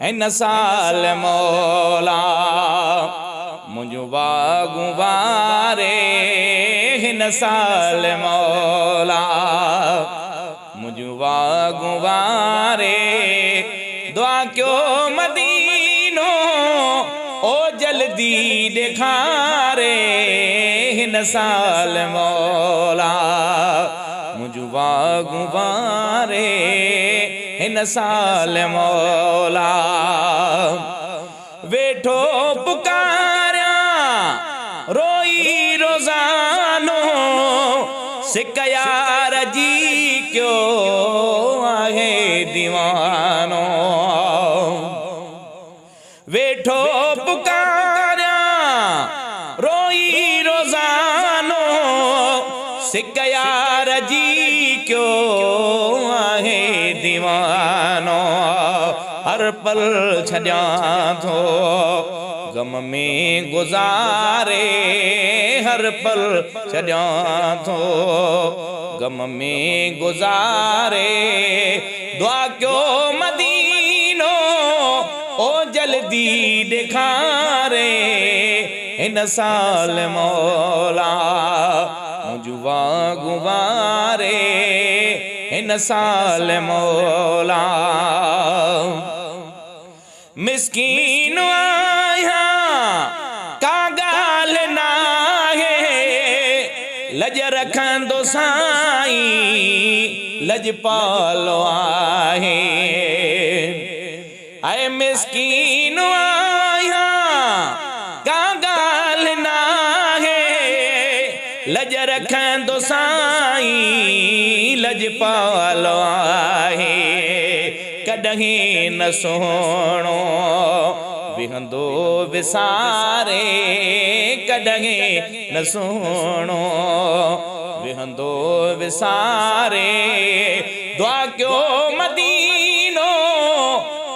हिन साल मौला मुझु बागु वारे हिन साल मौला मुझु बागु वारे दुआ क्यों मदीनो ओ जल्दी दिखारे हिन साल मौला मुझु बागु वारे हिन साल मौला वेठो पुकारिया रोई रोजानो सिकयार जी क्यों आहे दीवानो वेठो पुकारिया रोई रोजानो सिकयार जी क्यों आहे दीवानो हर पल छड्या थो गम में गुजारे हर पल छड्या थो गम में गुजारे दुआ क्यों मदीनो ओ जल्दी दिखारे हिन साल मौला मुझु बागु वारे हिन साल मौला मिस्कीन आया का गाल नाहे लज रखंदो साईं लजपालो आहे आए मिस्कीन आया का गाल नाहे लज रखंदो साईं लजपालो आहे कॾहिं न सोणो विहंदो विसारे कॾहिं न सोणो विहंदो विसारे दुआ क्यों मदीनो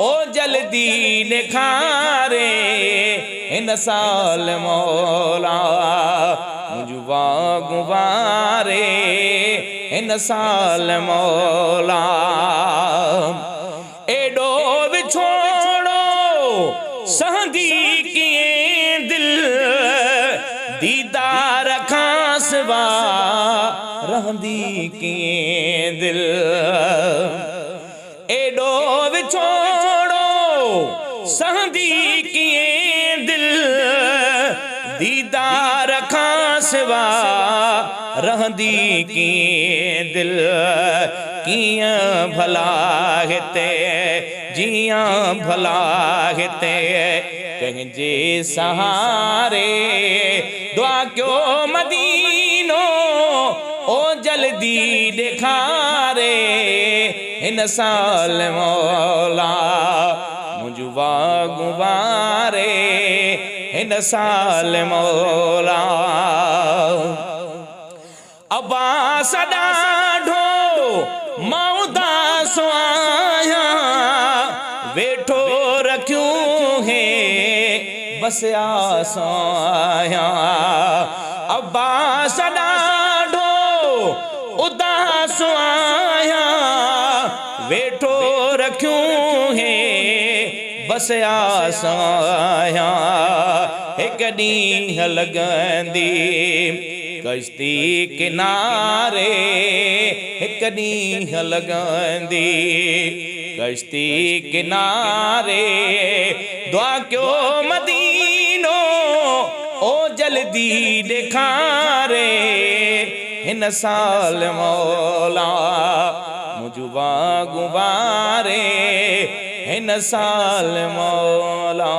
ओ जल्दी निखारे हिन साल मौला मुझु बागु वारे हिन साल मौला एडो विछोड़ो सहंदी किए दिल दीदार खां सिवा रहंदी किए दिल एडो विछोड़ो सहंदी किए दिल दीदार खां सिवा रहंदी किए दिल कियां भला हिते जियां भला हिते कंहिंजे सहारे दुआ क्यों मदीनो ओ जल्दी दिखारे हिन साल मौला मुझु बागु वारे हिन साल मौला अब्बास ॾाढो मां उदास आहियां वेठो रखियूं हे बस आस आहियां अब्बास ॾाढो उदास आहियां वेठो रखियूं हे बस आस आहियां हिकु ॾींहुं लॻंदी कश्ती किनारे हिकु ॾींहुं लॻंदी कश्ती किनारे दुआ क्यों मदीनो ओ जल्दी दिखारे हिन साल मौला मुझु बागु वारे हिन साल मौला